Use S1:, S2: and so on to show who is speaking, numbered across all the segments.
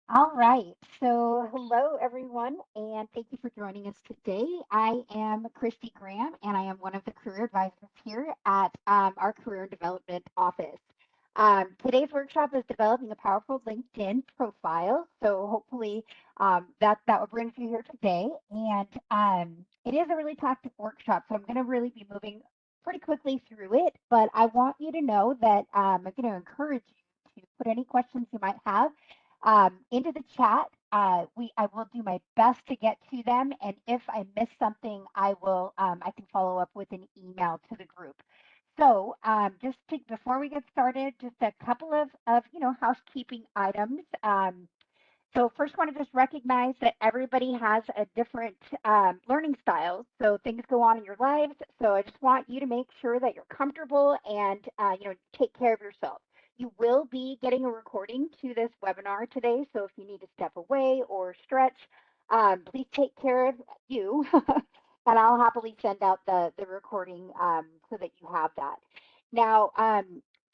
S1: All right. So, hello, everyone, and thank you for joining us today. I am Christy Graham, and I am one of the career advisors here at our career development office. Today's workshop is developing a powerful LinkedIn profile. So, hopefully, that will bring you here today. And it is a really tactic workshop, so I'm going to really be moving pretty quickly through it. But I want you to know that I'm going to encourage you to put any questions you might have into the chat. I will do my best to get to them, and if I miss something, I can follow up with an email to the group. So before we get started, just a couple of housekeeping items. So first, want to just recognize that everybody has a different learning style. So things go on in your lives. So I just want you to make sure that you're comfortable and take care of yourself. You will be getting a recording to this webinar today. So if you need to step away or stretch, please take care of you, and I'll happily send out the recording so that you have that. Now,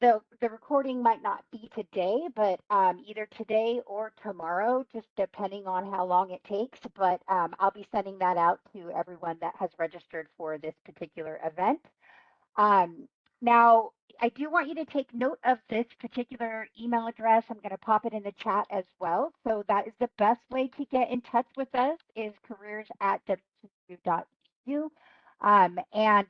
S1: the recording might not be today, but either today or tomorrow, just depending on how long it takes. But I'll be sending that out to everyone that has registered for this particular event. Um, Now, I do want you to take note of this particular email address. I'm going to pop it in the chat as well. So that is the best way to get in touch with us is careers@wcu.edu. And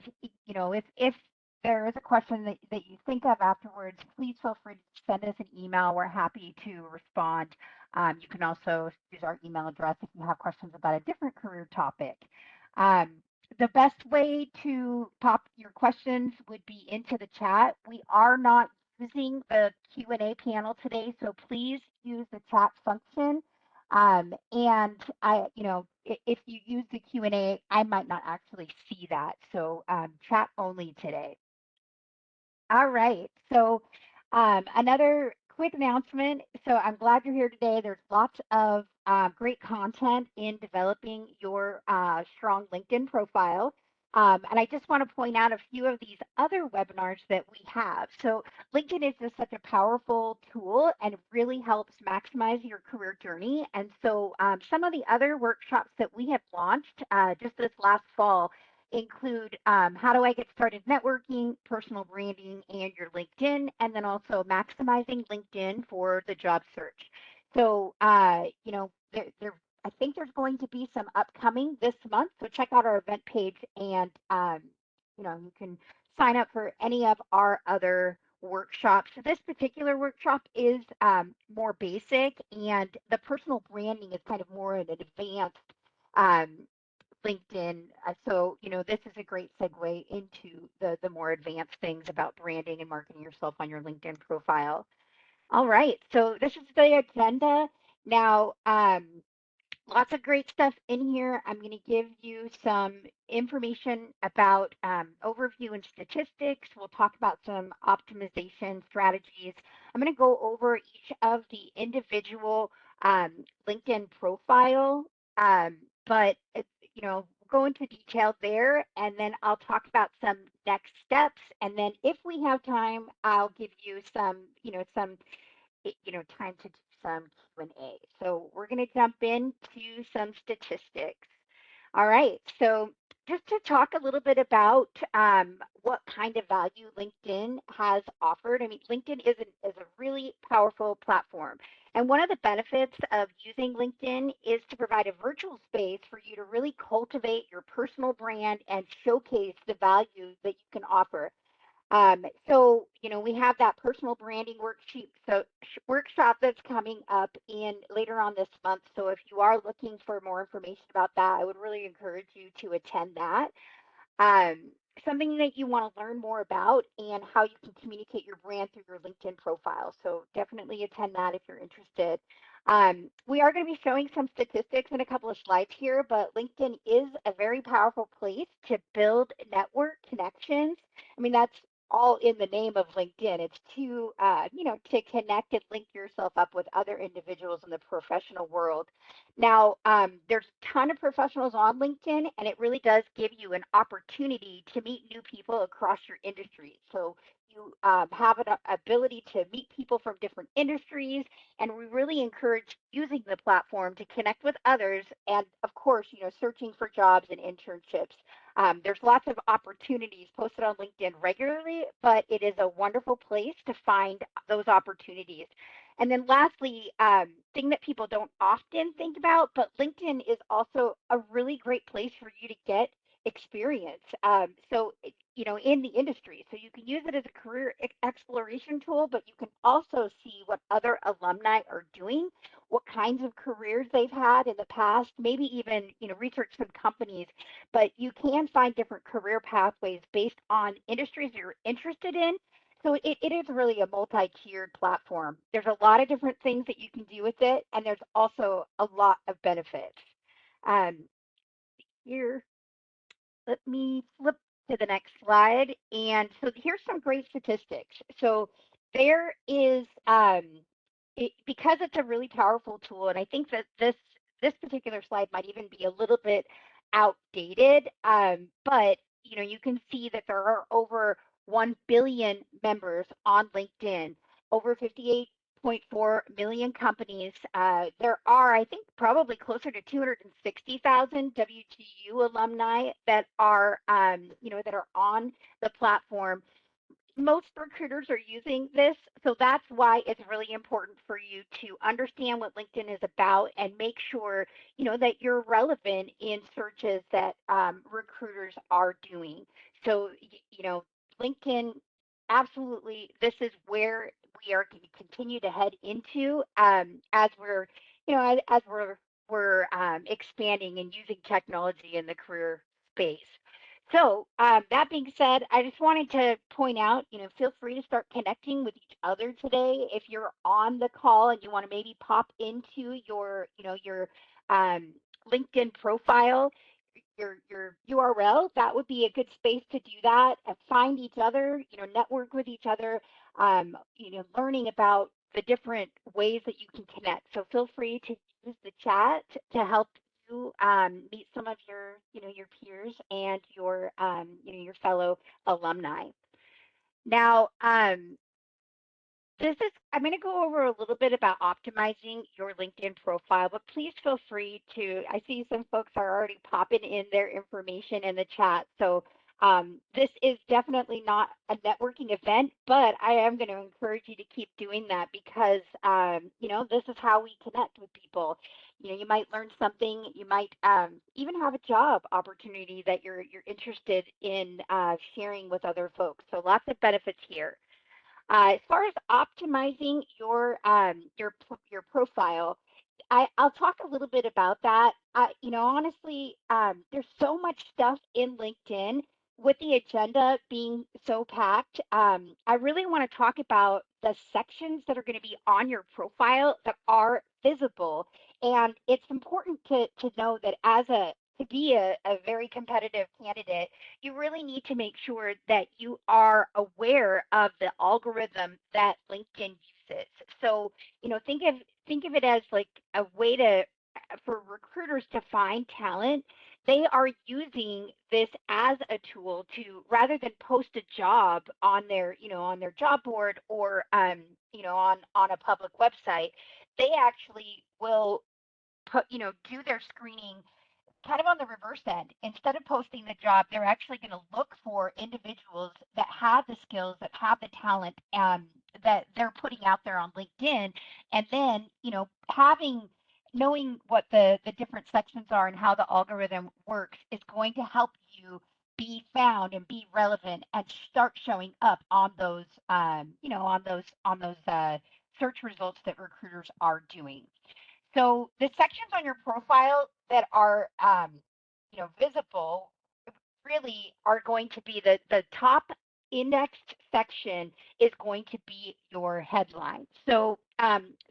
S1: if there is a question that you think of afterwards, please feel free to send us an email. We're happy to respond. You can also use our email address if you have questions about a different career topic. Um, the best way to pop your questions would be into the chat. We are not using the Q&A panel today, so please use the chat function. And if you use the Q&A, I might not actually see that. So chat only today. All right. So, another quick announcement. So, I'm glad you're here today. There's lots of great content in developing your strong LinkedIn profile. And I just want to point out a few of these other webinars that we have. So, LinkedIn is just such a powerful tool and really helps maximize your career journey. And so, some of the other workshops that we have launched just this last fall include how do I get started networking, personal branding, and your LinkedIn, and then also maximizing LinkedIn for the job search. So, I think there's going to be some upcoming this month. So check out our event page, and you can sign up for any of our other workshops. So this particular workshop is more basic, and the personal branding is kind of more an advanced um, LinkedIn. So, this is a great segue into the more advanced things about branding and marketing yourself on your LinkedIn profile. All right. So this is the agenda. Now, lots of great stuff in here. I'm going to give you some information about overview and statistics. We'll talk about some optimization strategies. I'm going to go over each of the individual LinkedIn profile, but go into detail there, and then I'll talk about some next steps. And then if we have time, I'll give you some time to do some Q&A. So we're going to jump into some statistics. All right. So just to talk a little bit about what kind of value LinkedIn has offered. I mean, LinkedIn is a really powerful platform. And one of the benefits of using LinkedIn is to provide a virtual space for you to really cultivate your personal brand and showcase the value that you can offer. We have that personal branding worksheet, workshop that's coming up in later on this month. So if you are looking for more information about that, I would really encourage you to attend that. Um, Something that you want to learn more about and how you can communicate your brand through your LinkedIn profile. So definitely attend that if you're interested. We are going to be showing some statistics in a couple of slides here, but LinkedIn is a very powerful place to build network connections. I mean, that's all in the name of LinkedIn. It's to connect and link yourself up with other individuals in the professional world. Now, there's a ton of professionals on LinkedIn, and it really does give you an opportunity to meet new people across your industry. So you have an ability to meet people from different industries And we really encourage using the platform to connect with others and, of course, searching for jobs and internships. There's lots of opportunities posted on LinkedIn regularly, but it is a wonderful place to find those opportunities. And then lastly, thing that people don't often think about, but LinkedIn is also a really great place for you to get experience. In the industry. So you can use it as a career exploration tool, but you can also see what other alumni are doing, what kinds of careers they've had in the past, maybe even, research some companies. But you can find different career pathways based on industries you're interested in. So it is really a multi-tiered platform. There's a lot of different things that you can do with it, and there's also a lot of benefits. Um, Here, let me flip to the next slide. And so here's some great statistics. So there is, because it's a really powerful tool, and I think that this particular slide might even be a little bit outdated, but you can see that there are over 1 billion members on LinkedIn, over 58.4 million companies. There are, I think, probably closer to 260,000 WGU alumni that are, that are on the platform. Most recruiters are using this, so that's why it's really important for you to understand what LinkedIn is about and make sure that you're relevant in searches that recruiters are doing. So LinkedIn, absolutely, this is where we are going to continue to head into as we're as we're expanding and using technology in the career space. So that being said, I just wanted to point out, feel free to start connecting with each other today. If you're on the call and you want to maybe pop into your LinkedIn profile, your URL, that would be a good space to do that and find each other, network with each other, learning about the different ways that you can connect. So feel free to use the chat to help you meet some of your peers and your fellow alumni. Now, I'm going to go over a little bit about optimizing your LinkedIn profile, but please feel free to, I see some folks are already popping in their information in the chat. So this is definitely not a networking event, but I am going to encourage you to keep doing that because, this is how we connect with people. You might learn something, you might even have a job opportunity that you're interested in sharing with other folks. So lots of benefits here. As far as optimizing your profile, I'll talk a little bit about that. Honestly, there's so much stuff in LinkedIn with the agenda being so packed. I really want to talk about the sections that are going to be on your profile that are visible. And it's important to know that to be a very competitive candidate, you really need to make sure that you are aware of the algorithm that LinkedIn uses. So, think of it as like a way for recruiters to find talent. They are using this as a tool to, rather than post a job on their job board or on a public website, they actually will do their screening kind of on the reverse end. Instead of posting the job, they're actually going to look for individuals that have the skills, that have the talent, that they're putting out there on LinkedIn. And then, knowing what the different sections are and how the algorithm works is going to help you be found and be relevant and start showing up on those, search results that recruiters are doing. So the sections on your profile that are, visible really are going to be the top indexed section is going to be your headline. So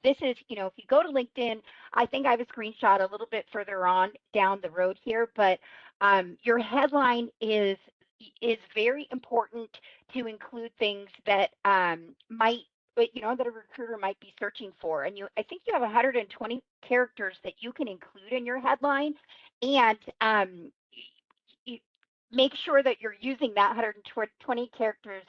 S1: this is, if you go to LinkedIn, I think I have a screenshot a little bit further on down the road here, but your headline is very important to include things that might that a recruiter might be searching for. And I think you have 120 characters that you can include in your headline, and make sure that you're using that 120 characters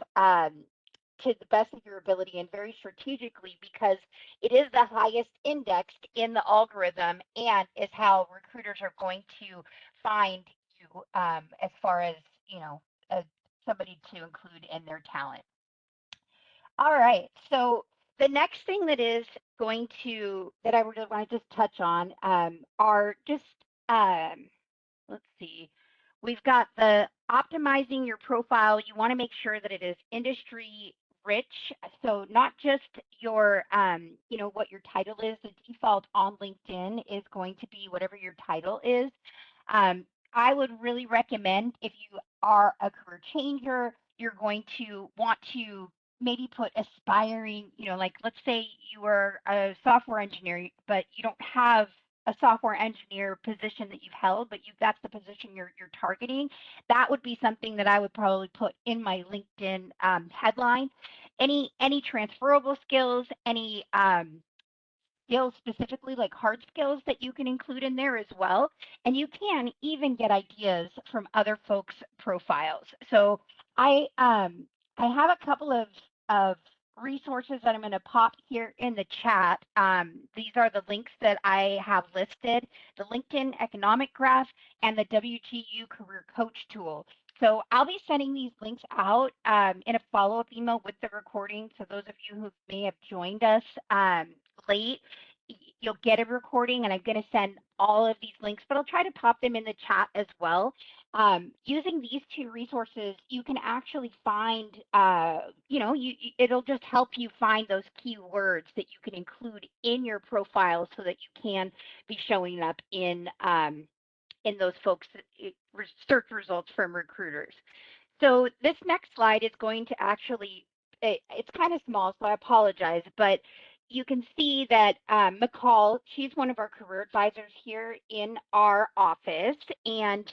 S1: to the best of your ability and very strategically, because it is the highest indexed in the algorithm and is how recruiters are going to find you, as far as, you know, uh, somebody to include in their talent. All right. So the next thing that I really want to just touch on, are just, um, let's see. We've got the optimizing your profile. You want to make sure that it is industry rich. So not just your, what your title is. The default on LinkedIn is going to be whatever your title is. Um, I would really recommend, if you are a career changer, you're going to want to maybe put aspiring, like let's say you are a software engineer, but you don't have a software engineer position that you've held, but that's the position you're targeting. That would be something that I would probably put in my LinkedIn, headline. Any transferable skills, any, skills specifically, like hard skills, that you can include in there as well. And you can even get ideas from other folks' profiles. So I have a couple of resources that I'm going to pop here in the chat. These are the links that I have listed: the LinkedIn Economic Graph and the WGU Career Coach Tool. So I'll be sending these links out, in a follow-up email with the recording. So those of you who may have joined us, late, you'll get a recording, and I'm going to send all of these links, but I'll try to pop them in the chat as well. Using these two resources, you can actually find, it'll just help you find those keywords that you can include in your profile so that you can be showing up in those folks' search results from recruiters. So this next slide is going to actually, it's kind of small, so I apologize, but you can see that, McCall, she's one of our career advisors here in our office, and,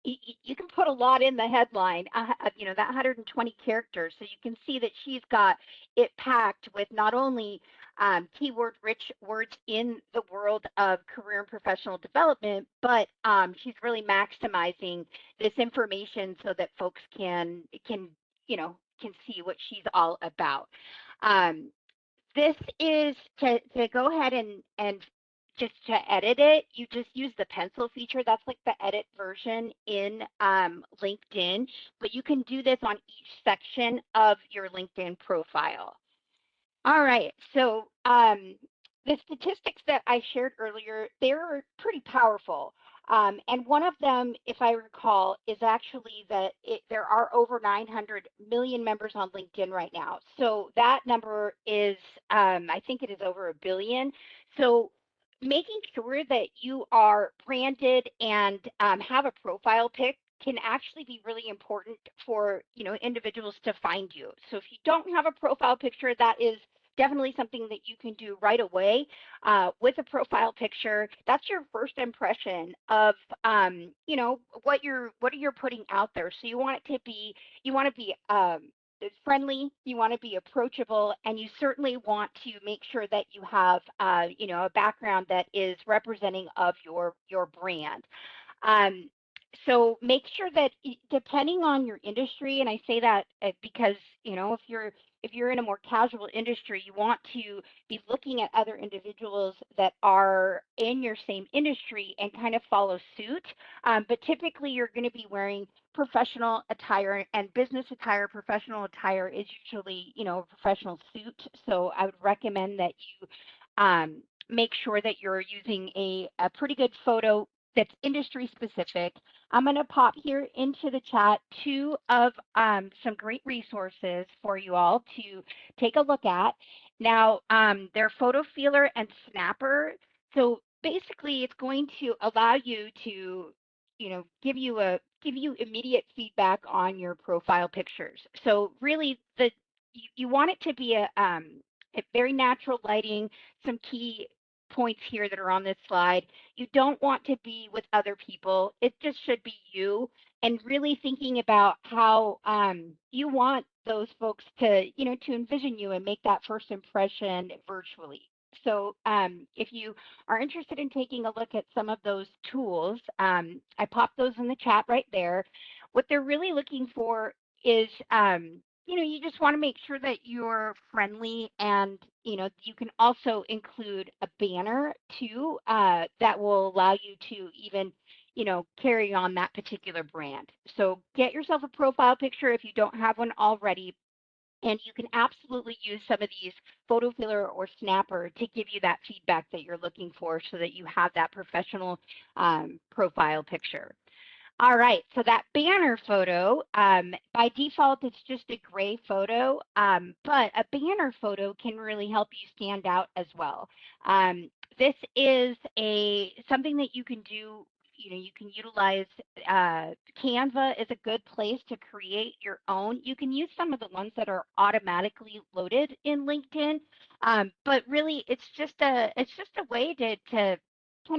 S1: you can put a lot in the headline, that 120 characters. So you can see that she's got it packed with not only, keyword rich words in the world of career and professional development, but, she's really maximizing this information so that folks can see what she's all about. Um, this is to go ahead and just to edit it, you just use the pencil feature. That's like the edit version in, LinkedIn, but you can do this on each section of your LinkedIn profile. All right, so, the statistics that I shared earlier, they're pretty powerful. And one of them, if I recall, is actually that there are over 900 million members on LinkedIn right now. So that number is, I think it is over a billion. So making sure that you are branded and, have a profile pic can actually be really important for, individuals to find you. So if you don't have a profile picture, that is definitely something that you can do right away, with a profile picture. That's your first impression of, what you're putting out there. So you want to be, friendly, you want to be approachable, and you certainly want to make sure that you have, a background that is representing of your brand. Um, so make sure that, depending on your industry, and I say that, because, if you're in a more casual industry, you want to be looking at other individuals that are in your same industry and kind of follow suit. But typically, you're going to be wearing professional attire and business attire. Professional attire is usually, a professional suit. So I would recommend that you, make sure that you're using a pretty good photo that's industry specific. I'm going to pop here into the chat two of, some great resources for you all to take a look at. Now, they're Photo Feeler and Snapper. So basically, it's going to allow you to, give you immediate feedback on your profile pictures. So really, you want it to be a very natural lighting. Some key points here that are on this slide: you don't want to be with other people. It just should be you, and really thinking about how, you want those folks to, to envision you and make that first impression virtually. So, if you are interested in taking a look at some of those tools, I popped those in the chat right there. What they're really looking for is, you just want to make sure that you're friendly, and you can also include a banner too, that will allow you to even carry on that particular brand. So get yourself a profile picture if you don't have one already, and you can absolutely use some of these photo filler or snapper to give you that feedback that you're looking for, so that you have that professional profile picture. All right, so that banner photo, by default, it's just a gray photo, but a banner photo can really help you stand out as well. This is something that you can do. You can utilize. Canva is a good place to create your own. You can use some of the ones that are automatically loaded in LinkedIn, but really, it's just a way to kind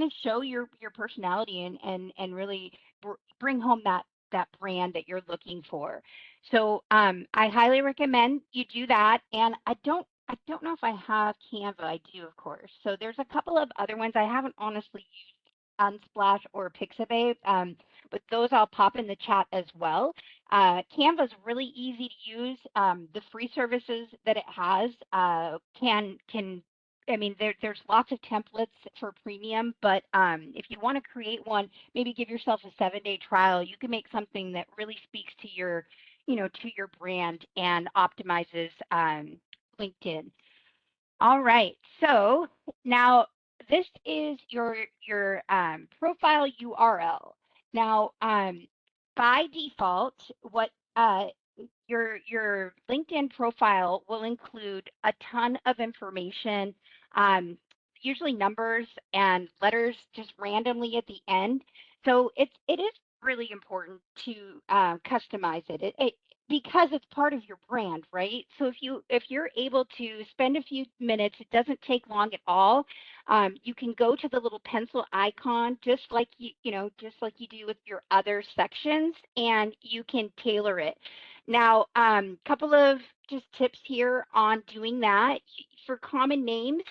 S1: of show your personality, and really bring home that brand that you're looking for. So I highly recommend you do that. And I don't know if I have Canva. I do, of course. So there's a couple of other ones. I haven't honestly used Unsplash or Pixabay, but those I'll pop in the chat as well. Canva is really easy to use. The free services that it has can I mean, there's lots of templates for premium, but if you want to create one, maybe give yourself a 7-day trial. You can make something that really speaks to your brand and optimizes LinkedIn. All right. So now this is your profile URL. Now, by default, what your LinkedIn profile will include a ton of information, um, usually numbers and letters just randomly at the end. So it is really important to customize it. Because it's part of your brand, right? So if you're able to spend a few minutes, it doesn't take long at all. You can go to the little pencil icon, just like just like you do with your other sections, and you can tailor it. Now, couple of just tips here on doing that. For common names,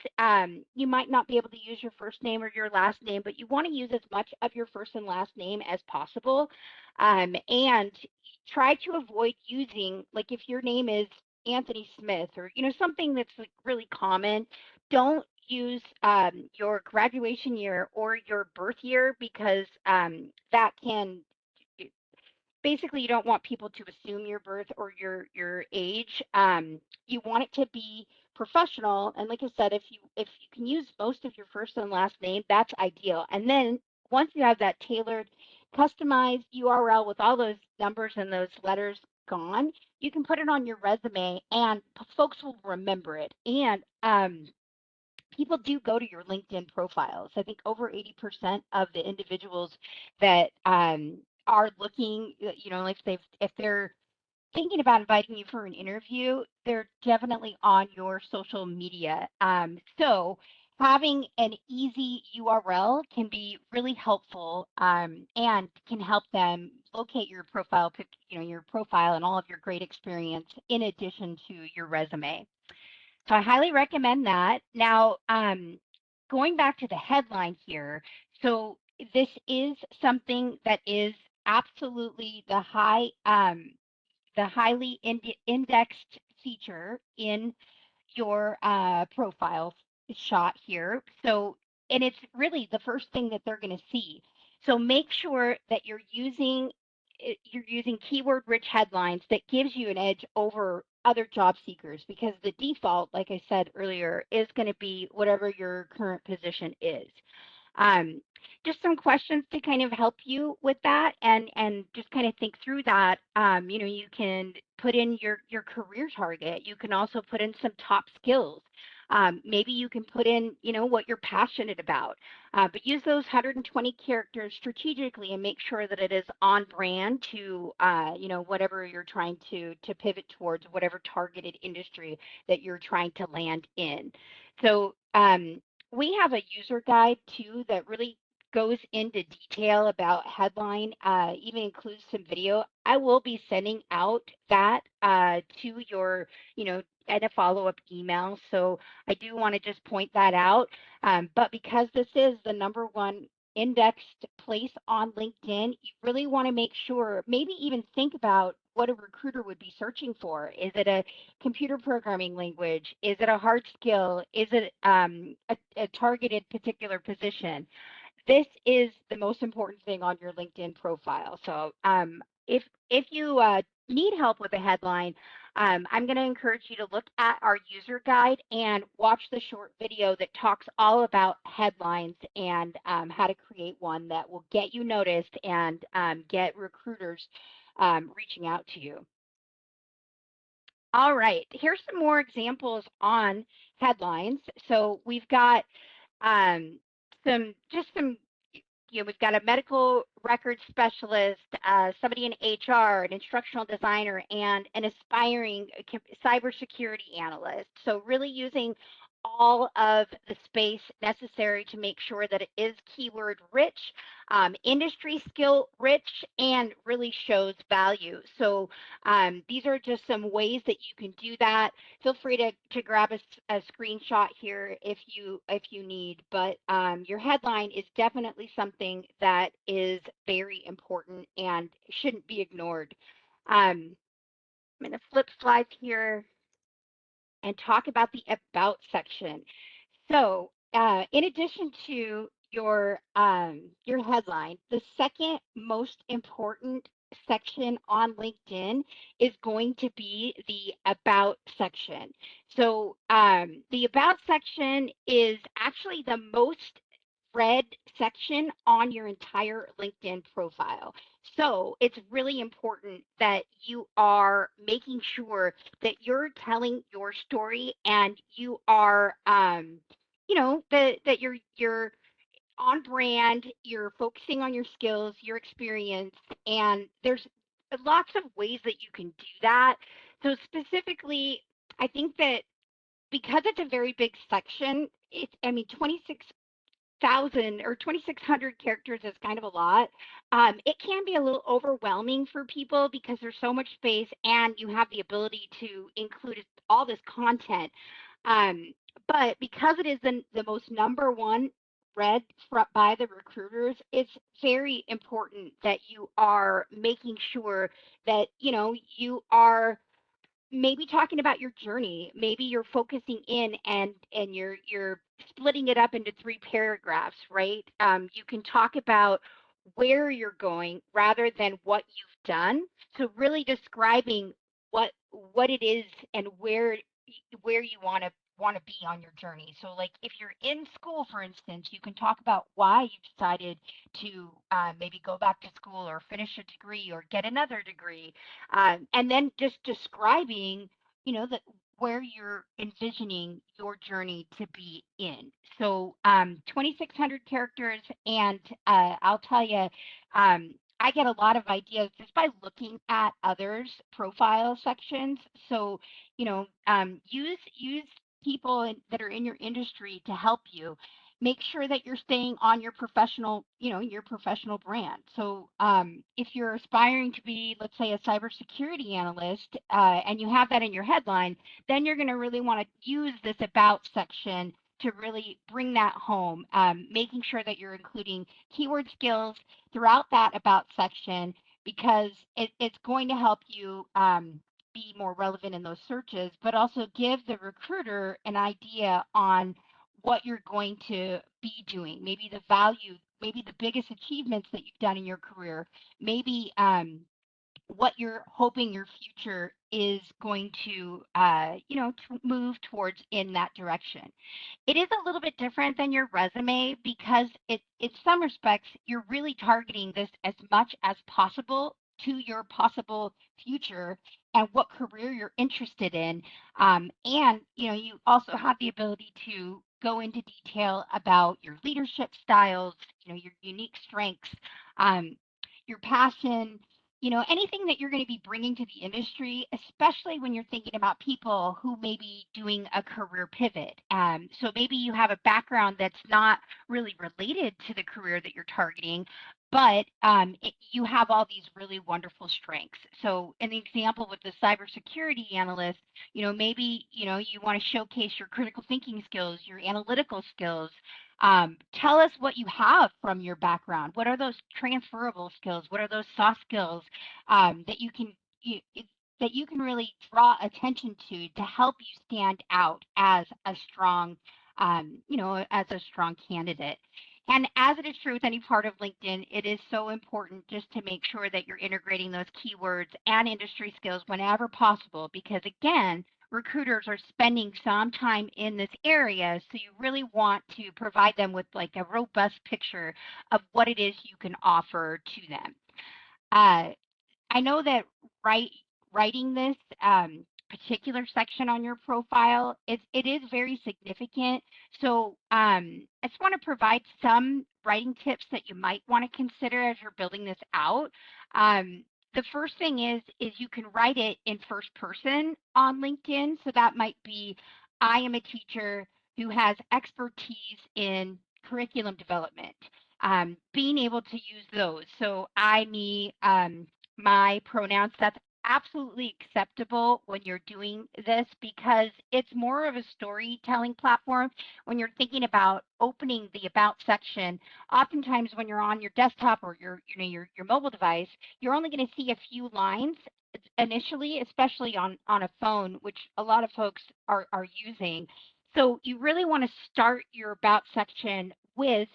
S1: you might not be able to use your first name or your last name, but you want to use as much of your first and last name as possible. And try to avoid using, like, if your name is Anthony Smith, or something that's like really common, don't use your graduation year or your birth year, because that can basically, you don't want people to assume your birth or your age. You want it to be professional, and like I said, if you can use most of your first and last name, that's ideal. And then once you have that tailored, customized URL with all those numbers and those letters gone, you can put it on your resume, and folks will remember it. And people do go to your LinkedIn profiles. I think over 80% of the individuals that are looking, like, if they're thinking about inviting you for an interview, they're definitely on your social media. So having an easy URL can be really helpful, and can help them locate your your profile and all of your great experience in addition to your resume. So I highly recommend that. Now, going back to the headline here, so this is something that is absolutely the highly indexed feature in your profile shot here. So, and it's really the first thing that they're going to see. So make sure that you're using keyword rich headlines that gives you an edge over other job seekers, because the default, like I said earlier, is going to be whatever your current position is. Um, just some questions to kind of help you with that, and just kind of think through that. You can put in your career target. You can also put in some top skills. Maybe you can put in, what you're passionate about. But use those 120 characters strategically, and make sure that it is on brand to, whatever you're trying to pivot towards, whatever targeted industry that you're trying to land in. So we have a user guide too that really goes into detail about headline, even includes some video. I will be sending out that to your, and a follow-up email. So I do want to just point that out. But because this is the number one indexed place on LinkedIn, you really want to make sure, maybe even think about what a recruiter would be searching for. Is it a computer programming language? Is it a hard skill? Is it a targeted particular position? This is the most important thing on your LinkedIn profile. So if you need help with a headline, I'm going to encourage you to look at our user guide and watch the short video that talks all about headlines and how to create one that will get you noticed and get recruiters reaching out to you. All right, here's some more examples on headlines. So we've got some we've got a medical records specialist, somebody in HR, an instructional designer, and an aspiring cybersecurity analyst. So really using all of the space necessary to make sure that it is keyword rich, industry skill rich, and really shows value. So these are just some ways that you can do that. Feel free to grab a screenshot here if you need, but your headline is definitely something that is very important and shouldn't be ignored. I'm going to flip slides here and talk about the About section. So, in addition to your headline, the second most important section on LinkedIn is going to be the About section. So, the About section is actually the most read section on your entire LinkedIn profile. So it's really important that you are making sure that you're telling your story and you are, that you're on brand, you're focusing on your skills, your experience, and there's lots of ways that you can do that. So specifically, I think that because it's a very big section, 26,000 or 2,600 characters is kind of a lot. It can be a little overwhelming for people because there's so much space and you have the ability to include all this content. Um, but because it is the most number one read by the recruiters, it's very important that you are making sure that you are maybe talking about your journey. Maybe you're focusing in and you're splitting it up into 3 paragraphs, right? You can talk about where you're going rather than what you've done. So really describing what it is and where you want to be on your journey. So like if you're in school, for instance, you can talk about why you decided to maybe go back to school or finish a degree or get another degree, and then just describing, that where you're envisioning your journey to be in. So 2,600 characters, and I'll tell you, I get a lot of ideas just by looking at others' profile sections. So use people that are in your industry to help you make sure that you're staying on your professional brand. So if you're aspiring to be, let's say, a cybersecurity analyst, and you have that in your headline, then you're going to really want to use this About section to really bring that home, making sure that you're including keyword skills throughout that About section, because it's going to help you be more relevant in those searches, but also give the recruiter an idea on what you're going to be doing, maybe the value, maybe the biggest achievements that you've done in your career, maybe what you're hoping your future is going to, move towards in that direction. It is a little bit different than your resume because in some respects, you're really targeting this as much as possible to your possible future and what career you're interested in. And, you also have the ability to go into detail about your leadership styles, your unique strengths, um, your passion, anything that you're going to be bringing to the industry, especially when you're thinking about people who may be doing a career pivot. So maybe you have a background that's not really related to the career that you're targeting, but you have all these really wonderful strengths. So an example with the cybersecurity analyst, maybe, you want to showcase your critical thinking skills, your analytical skills. Tell us what you have from your background. What are those transferable skills? What are those soft skills that you can that you can really draw attention to help you stand out as a strong, as a strong candidate. And as it is true with any part of LinkedIn, it is so important just to make sure that you're integrating those keywords and industry skills whenever possible, because again, recruiters are spending some time in this area. So you really want to provide them with like a robust picture of what it is you can offer to them. Uh, I know that writing this particular section on your profile, it is very significant. So I just want to provide some writing tips that you might want to consider as you're building this out. The first thing is you can write it in first person on LinkedIn. So that might be, I am a teacher who has expertise in curriculum development. Being able to use those. So I, me, my pronouns, that's absolutely acceptable when you're doing this because it's more of a storytelling platform. When you're thinking about opening the about section, oftentimes when you're on your desktop or your mobile device, you're only going to see a few lines initially, especially on a phone, which a lot of folks are using. So you really want to start your about section with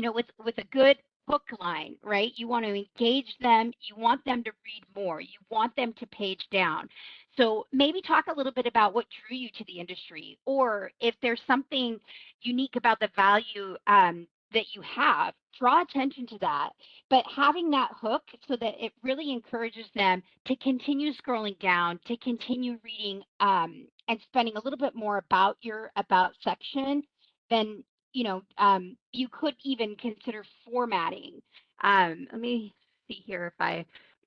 S1: with a good hook line, right? You want to engage them. You want them to read more. You want them to page down. So maybe talk a little bit about what drew you to the industry, or if there's something unique about the value that you have, draw attention to that. But having that hook so that it really encourages them to continue scrolling down, to continue reading and spending a little bit more about your about section, then you could even consider formatting. Let me see here if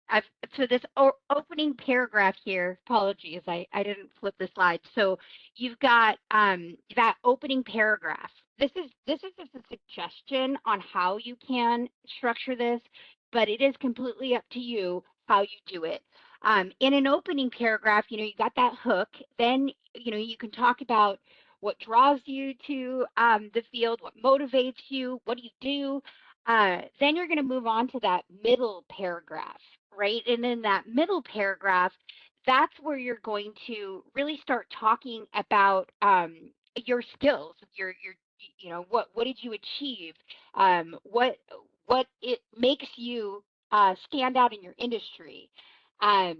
S1: I've so this opening paragraph here. Apologies, I didn't flip the slide. So you've got that opening paragraph. This is just a suggestion on how you can structure this, but it is completely up to you how you do it. In an opening paragraph, you got that hook. Then you can talk about what draws you to the field, what motivates you, what do you do? Then you're going to move on to that middle paragraph, right? And in that middle paragraph, that's where you're going to really start talking about your skills, what did you achieve, what it makes you stand out in your industry. Um,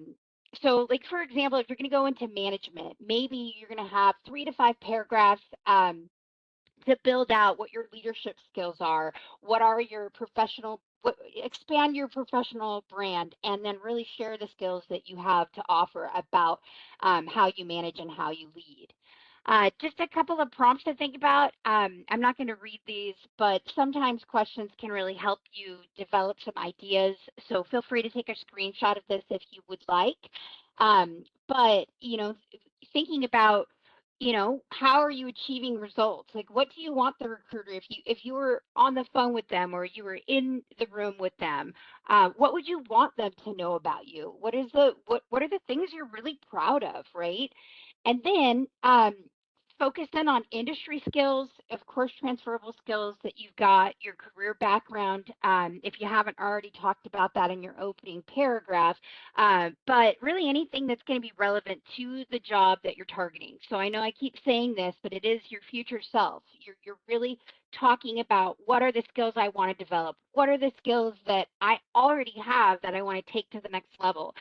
S1: so like for example, if you're going to go into management, maybe you're going to have 3 to 5 paragraphs to build out what your leadership skills are, what are your expand your professional brand, and then really share the skills that you have to offer about how you manage and how you lead. Just a couple of prompts to think about. I'm not going to read these, but sometimes questions can really help you develop some ideas. So feel free to take a screenshot of this if you would like. But, thinking about, how are you achieving results? Like, what do you want the recruiter, if you were on the phone with them or you were in the room with them, what would you want them to know about you? What are the things you're really proud of, right? And then focus in on industry skills, of course, transferable skills that you've got, your career background, if you haven't already talked about that in your opening paragraph, but really anything that's going to be relevant to the job that you're targeting. So I know I keep saying this, but it is your future self. You're really talking about what are the skills I want to develop? What are the skills that I already have that I want to take to the next level?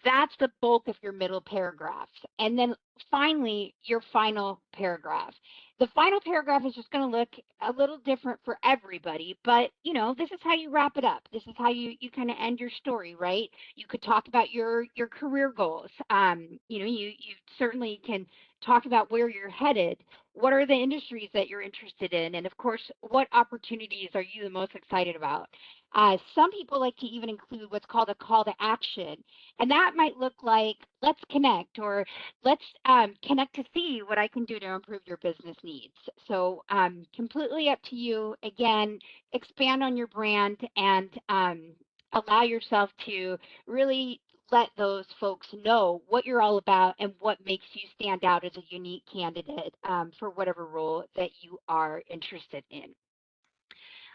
S1: That's the bulk of your middle paragraph. And then finally, your final paragraph. The final paragraph is just going to look a little different for everybody, but this is how you wrap it up. This is how you kind of end your story, right? You could talk about your career goals. You certainly can talk about where you're headed. What are the industries that you're interested in? And of course, what opportunities are you the most excited about? Some people like to even include what's called a call to action. And that might look like, let's connect, or let's connect to see what I can do to improve your business needs. So completely up to you. Again, expand on your brand and allow yourself to really let those folks know what you're all about and what makes you stand out as a unique candidate for whatever role that you are interested in.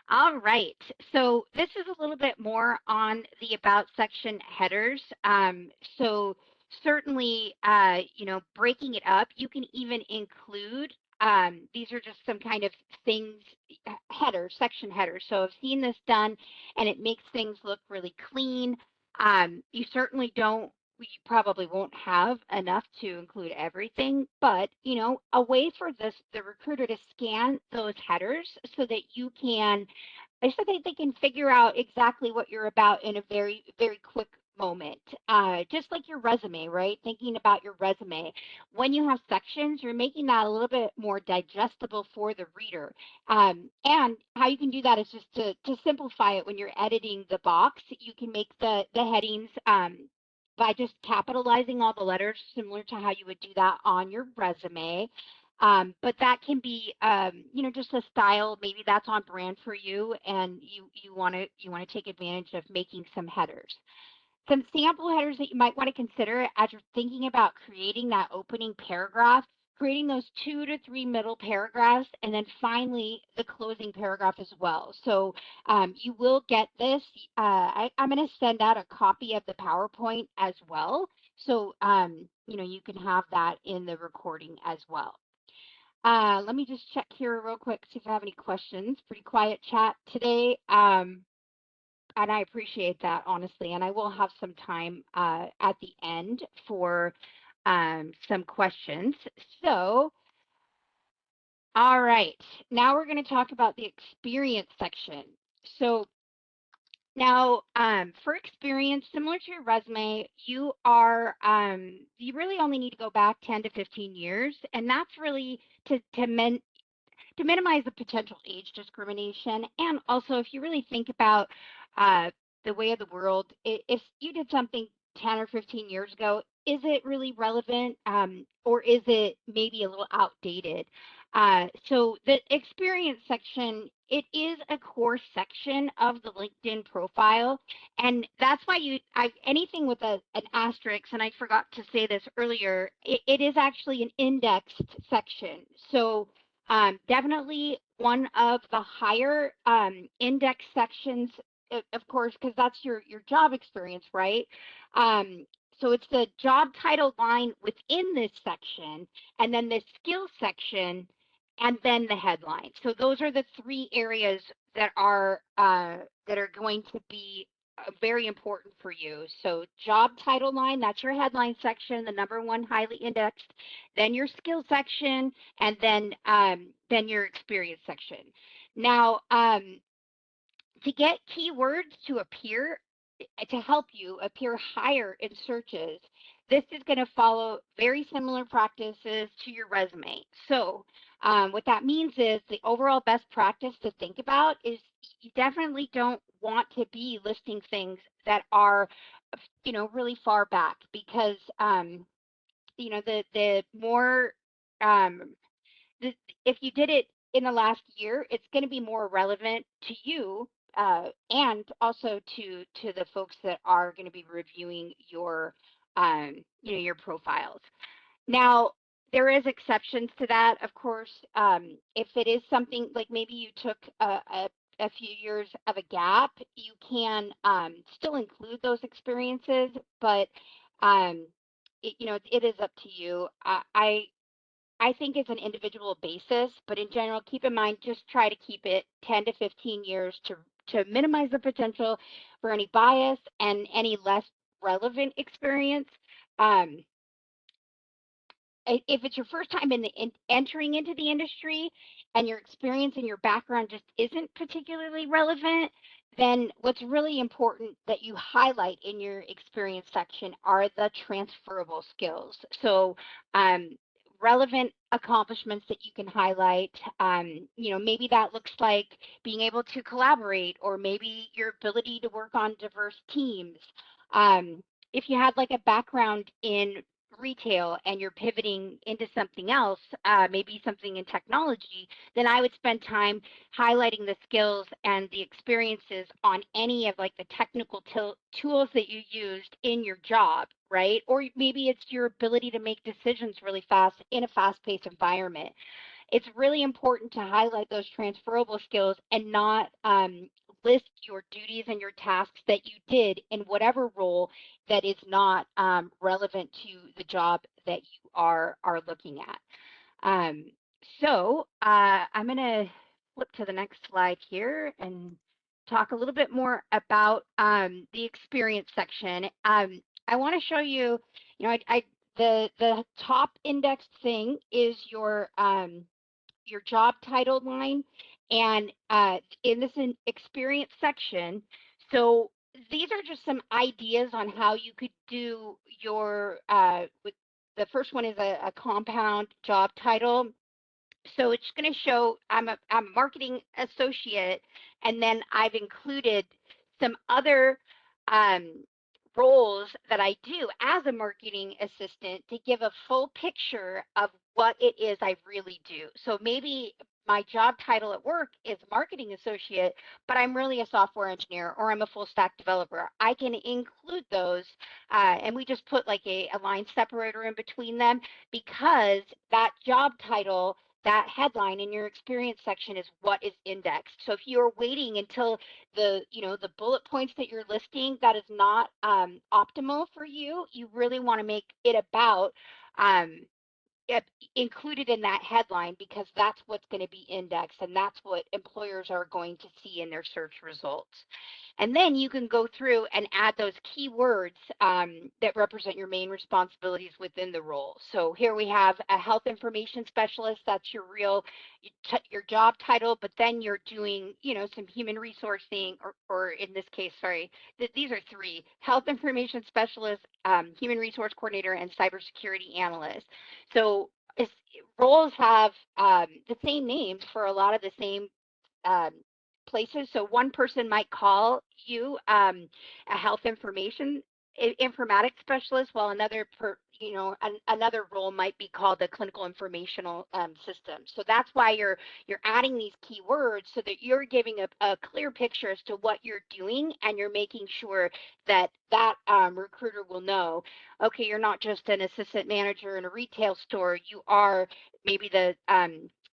S1: All right. So this is a little bit more on the about section headers. So certainly, breaking it up, you can even include, these are just some kind of things, headers, section headers. So I've seen this done and it makes things look really clean. You certainly don't, you probably won't have enough to include everything, but a way for the recruiter to scan those headers so that you can so they can figure out exactly what you're about in a very, very quick moment. Just like your resume, right? Thinking about your resume. When you have sections, you're making that a little bit more digestible for the reader. And how you can do that is just to simplify it when you're editing the box. You can make the headings by just capitalizing all the letters, similar to how you would do that on your resume. But that can be, just a style. Maybe that's on brand for you, and you want to take advantage of making some headers. Some sample headers that you might want to consider as you're thinking about creating that opening paragraph, creating those 2 to 3 middle paragraphs, and then finally the closing paragraph as well. So you will get this. I'm going to send out a copy of the PowerPoint as well. So, you can have that in the recording as well. Let me just check here real quick, see if I have any questions. Pretty quiet chat today. And I appreciate that, honestly. And I will have some time at the end for some questions. So, all right. Now we're going to talk about the experience section. So now, for experience, similar to your resume, you really only need to go back 10 to 15 years. And that's really to minimize the potential age discrimination. And also, if you really think about uh, the way of the world, if you did something 10 or 15 years ago, is it really relevant, or is it maybe a little outdated? So the experience section, it is a core section of the LinkedIn profile. And that's why anything with an asterisk, and I forgot to say this earlier, it is actually an indexed section. So definitely one of the higher index sections, of course, because that's your job experience, right? Um, so it's the job title line within this section, and then the skills section, and then the headline. So those are the three areas that are going to be very important for you. So job title line, that's your headline section, the number one highly indexed, then your skill section, and then your experience section. Now, to get keywords to appear, to help you appear higher in searches, this is going to follow very similar practices to your resume. So what that means is the overall best practice to think about is you definitely don't want to be listing things that are, really far back, because the more um, if you did it in the last year, it's going to be more relevant to you, and also to the folks that are going to be reviewing your profiles. Now, there is exceptions to that, of course. If it is something like maybe you took a few years of a gap, you can still include those experiences, but it is up to you. I think it's an individual basis, but in general, keep in mind, just try to keep it 10 to 15 years to minimize the potential for any bias and any less relevant experience. Um, if it's your first time entering into the industry and your experience and your background just isn't particularly relevant, then what's really important that you highlight in your experience section are the transferable skills. So relevant accomplishments that you can highlight, maybe that looks like being able to collaborate, or maybe your ability to work on diverse teams. If you had like a background in retail and you're pivoting into something else, maybe something in technology, then I would spend time highlighting the skills and the experiences on any of like the technical tools that you used in your job, right? Or maybe it's your ability to make decisions really fast in a fast-paced environment. it's really important to highlight those transferable skills and not list your duties and your tasks that you did in whatever role that is not relevant to the job that you are looking at. Um, I'm going to flip to the next slide here and talk a little bit more about the experience section. I want to show you, the top indexed thing is your job title line, and in this experience section, so these are just some ideas on how you could do your with the first one is a compound job title. So it's going to show I'm a marketing associate, and then I've included some other um, roles that I do as a marketing assistant to give a full picture of what it is I really do. So maybe my job title at work is marketing associate, but I'm really a software engineer or I'm a full stack developer. I can include those, and we just put like a line separator in between them, because that job title, that headline in your experience section, is what is indexed. So if you're waiting until the bullet points that you're listing, that is not optimal for you. You really want to make it about um, included in that headline, because that's what's going to be indexed and that's what employers are going to see in their search results. And then you can go through and add those keywords that represent your main responsibilities within the role. So here we have a health information specialist. That's your your job title, but then you're doing, some human resourcing, or in this case, sorry, these are three: health information specialist, human resource coordinator, and cybersecurity analyst. So roles have the same names for a lot of the same um, places. So one person might call you a health informatics specialist, while another role might be called a clinical informational system. So that's why you're adding these keywords, so that you're giving a clear picture as to what you're doing, and you're making sure that recruiter will know, okay, you're not just an assistant manager in a retail store. You are maybe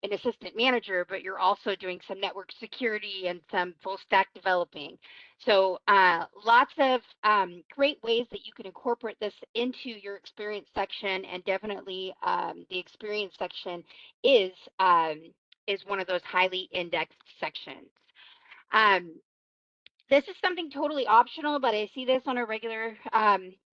S1: an assistant manager, but you're also doing some network security and some full stack developing. So lots of great ways that you can incorporate this into your experience section, and definitely the experience section is one of those highly indexed sections. This is something totally optional, but I see this on a regular.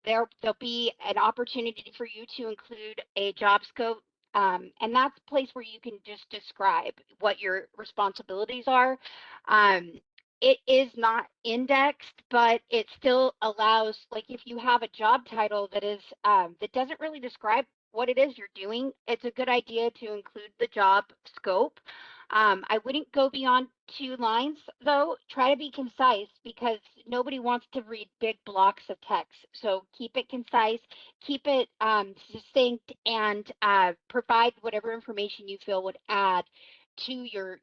S1: There'll be an opportunity for you to include a job scope, and that's a place where you can just describe what your responsibilities are. It is not indexed, but it still allows, like, if you have a job title that is that doesn't really describe what it is you're doing, it's a good idea to include the job scope. I wouldn't go beyond 2 lines, though. Try to be concise, because nobody wants to read big blocks of text. So keep it concise, keep it succinct, and provide whatever information you feel would add to your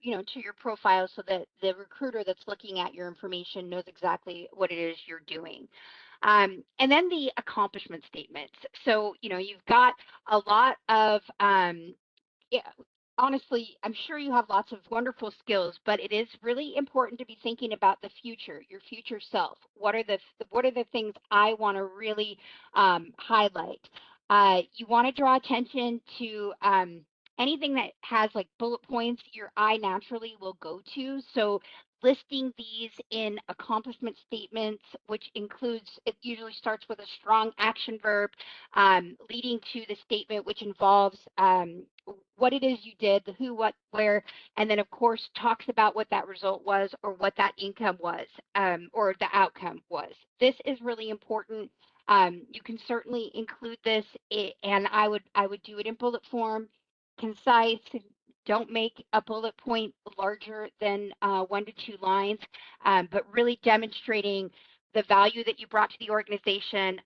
S1: profile, so that the recruiter that's looking at your information knows exactly what it is you're doing. And then the accomplishment statements. So, you've got a lot of yeah, honestly, I'm sure you have lots of wonderful skills, but it is really important to be thinking about the future, your future self. What are the things I want to really highlight? You want to draw attention to anything that has like bullet points. Your eye naturally will go to. So listing these in accomplishment statements, which includes, it usually starts with a strong action verb, leading to the statement, which involves what it is you did, the who, what, where, and then of course talks about what that result was, or what that income was, or the outcome was. This is really important. You can certainly include this, and I would do it in bullet form, concise. Don't make a bullet point larger than 1 to 2 lines, but really demonstrating the value that you brought to the organization.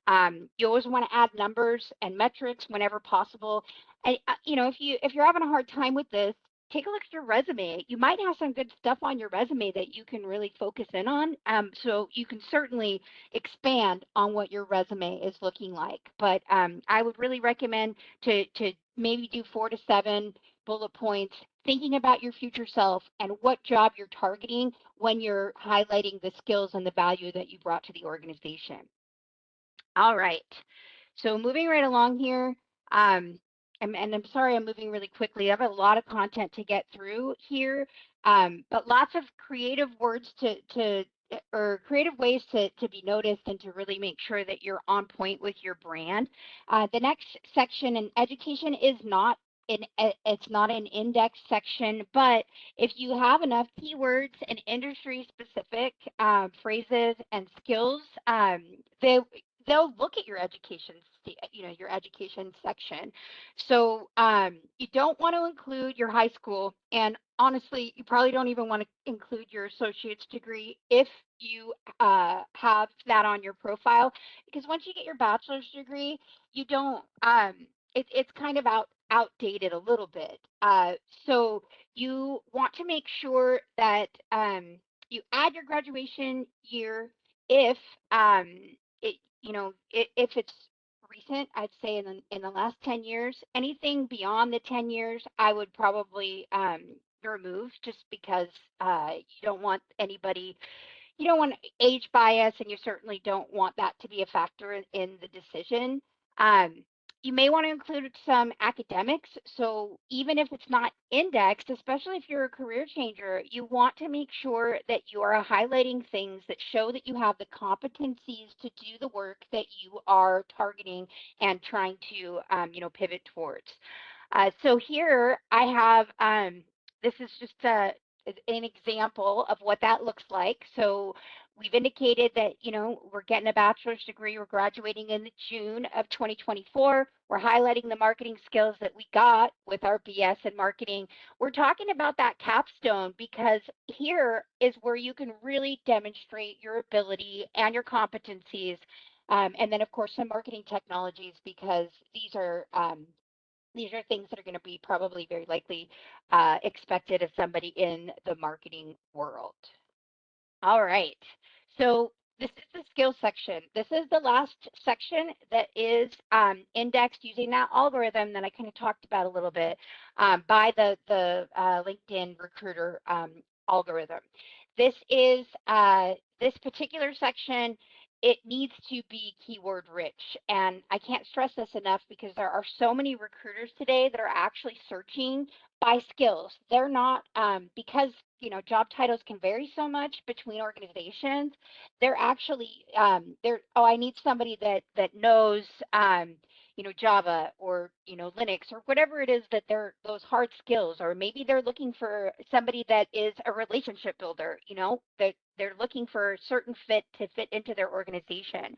S1: You always want to add numbers and metrics whenever possible. And if you're having a hard time with this, take a look at your resume. You might have some good stuff on your resume that you can really focus in on. So you can certainly expand on what your resume is looking like. But I would really recommend to maybe do 4 to 7 bullet points, thinking about your future self and what job you're targeting when you're highlighting the skills and the value that you brought to the organization. All right. So moving right along here, and I'm sorry I'm moving really quickly. I have a lot of content to get through here, but lots of creative words or creative ways to be noticed and to really make sure that you're on point with your brand. The next section in education is not it's not an index section, but if you have enough keywords and industry specific phrases and skills, they'll look at your education, your education section. So you don't want to include your high school, and honestly, you probably don't even want to include your associate's degree if you have that on your profile, because once you get your bachelor's degree, you don't. It's kind of outdated a little bit. So you want to make sure that you add your graduation year if it if it's recent. I'd say in the last 10 years. Anything beyond the 10 years, I would probably remove, just because you don't want age bias, and you certainly don't want that to be a factor in the decision. Um, you may want to include some academics. So even if it's not indexed, especially if you're a career changer, you want to make sure that you are highlighting things that show that you have the competencies to do the work that you are targeting and trying to, pivot towards. So here I have, this is just an example of what that looks like. So we've indicated that, we're getting a bachelor's degree, we're graduating in June of 2024. We're highlighting the marketing skills that we got with our BS in marketing. We're talking about that capstone, because here is where you can really demonstrate your ability and your competencies. And then, of course, some marketing technologies, because these are things that are going to be probably very likely expected of somebody in the marketing world. All right. So this is the skills section. This is the last section that is indexed using that algorithm that I kind of talked about a little bit, by the LinkedIn recruiter algorithm. This particular section, it needs to be keyword rich. And I can't stress this enough, because there are so many recruiters today that are actually searching by skills. They're not, because job titles can vary so much between organizations. They're actually I need somebody that knows Java, or Linux, or whatever it is, that they're those hard skills. Or maybe they're looking for somebody that is a relationship builder, that they're looking for a certain fit to fit into their organization.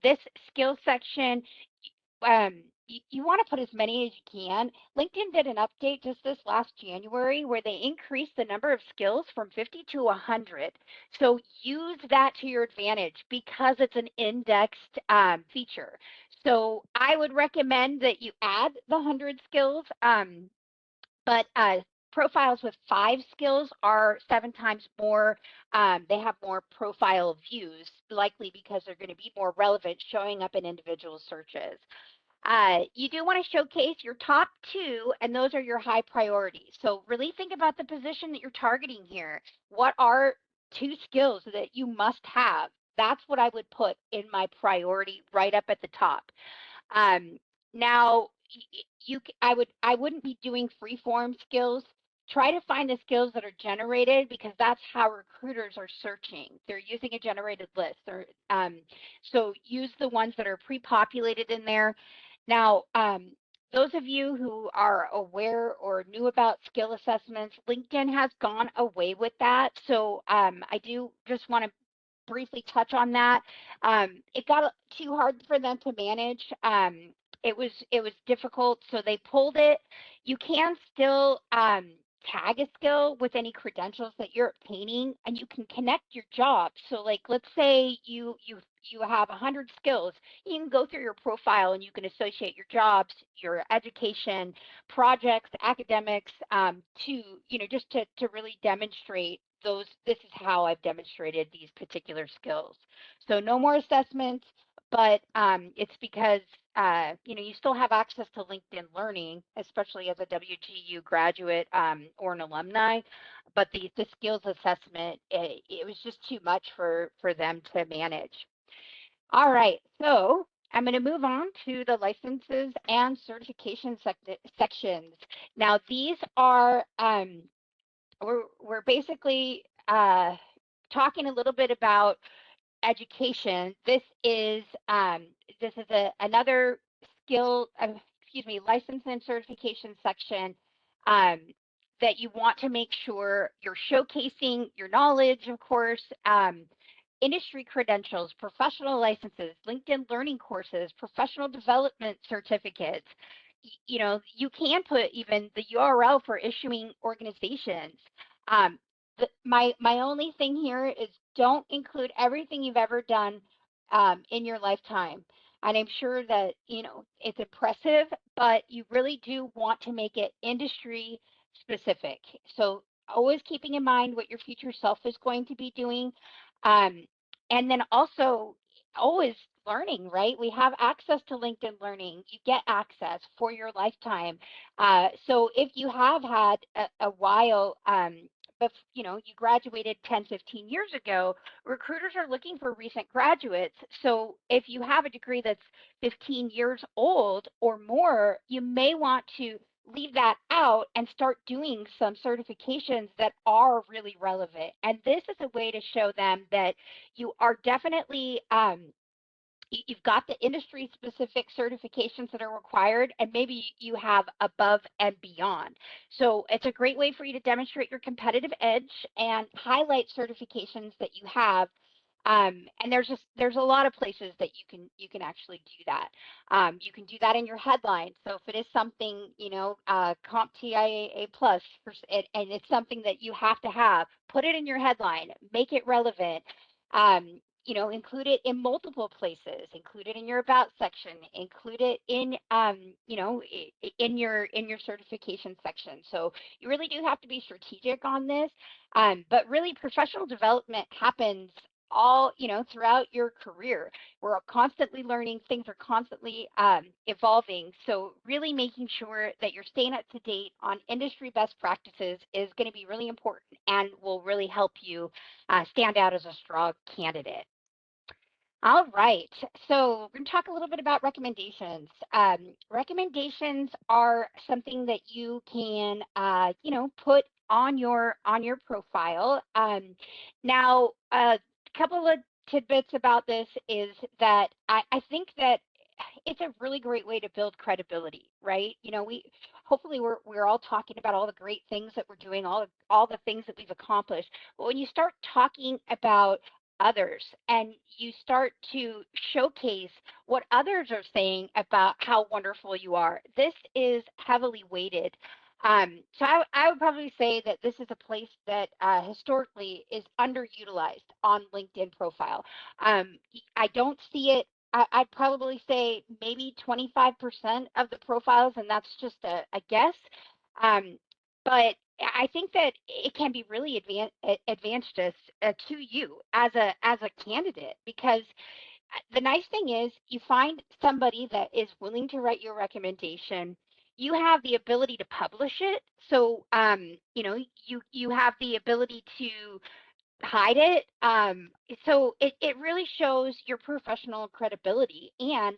S1: This skill section, you want to put as many as you can. LinkedIn did an update just this last January where they increased the number of skills from 50 to 100. So use that to your advantage, because it's an indexed feature. So I would recommend that you add the 100 skills, but profiles with 5 skills are 7 times more. They have more profile views, likely because they're going to be more relevant, showing up in individual searches. You do want to showcase your top 2, and those are your high priorities. So really think about the position that you're targeting here. What are 2 skills that you must have? That's what I would put in my priority right up at the top. Now, I wouldn't be doing free form skills. Try to find the skills that are generated, because that's how recruiters are searching. They're using a generated list. So use the ones that are pre-populated in there. Now, those of you who are aware or knew about skill assessments, LinkedIn has gone away with that. So I do just want to briefly touch on that. It got too hard for them to manage. It was difficult, so they pulled it. You can still tag a skill with any credentials that you're obtaining, and you can connect your jobs. So, like, let's say you have 100 skills. You can go through your profile and you can associate your jobs, your education, projects, academics, to just to really demonstrate those. This is how I've demonstrated these particular skills. So no more assessments, but it's because you still have access to LinkedIn Learning, especially as a WGU graduate or an alumni. But the skills assessment, it was just too much for them to manage. All right, so I'm going to move on to the licenses and certification sections. Now, these are we're basically talking a little bit about education. This is another skill, excuse me, license and certification section um, that you want to make sure you're showcasing your knowledge, of course, industry credentials, professional licenses, LinkedIn learning courses, professional development certificates. You can put even the URL for issuing organizations. Um, my only thing here is don't include everything you've ever done in your lifetime. And I'm sure that it's impressive, but you really do want to make it industry specific. So always keeping in mind what your future self is going to be doing, um, and then also always learning. Right? We have access to LinkedIn Learning. You get access for your lifetime. So if you have had a while but you graduated 10, 15 years ago, recruiters are looking for recent graduates. So if you have a degree that's 15 years old or more, you may want to leave that out and start doing some certifications that are really relevant. And this is a way to show them that you are definitely you've got the industry specific certifications that are required, and maybe you have above and beyond. So it's a great way for you to demonstrate your competitive edge and highlight certifications that you have. And there's a lot of places that you can actually do that. You can do that in your headline. So if it is something, CompTIA plus, and it's something that you have to have, put it in your headline, make it relevant. Include it in multiple places, include it in your about section, include it in, in your certification section. So you really do have to be strategic on this. But really professional development happens all, throughout your career. We're constantly learning, things are constantly evolving. So really making sure that you're staying up to date on industry best practices is going to be really important and will really help you stand out as a strong candidate. All right, so we're going to talk a little bit about recommendations. Recommendations are something that you can, put on your profile. Now, a couple of tidbits about this is that I think that it's a really great way to build credibility, right? We hopefully we're all talking about all the great things that we're doing, all the things that we've accomplished. But when you start talking about others and you start to showcase what others are saying about how wonderful you are, this is heavily weighted. So I would probably say that this is a place that historically is underutilized on LinkedIn profile. I don't see it. I'd probably say maybe 25% of the profiles, and that's just a guess. Um, but I think that it can be really advantageous to you as a candidate, because the nice thing is you find somebody that is willing to write your recommendation. You have the ability to publish it, so you have the ability to hide it. So it really shows your professional credibility, and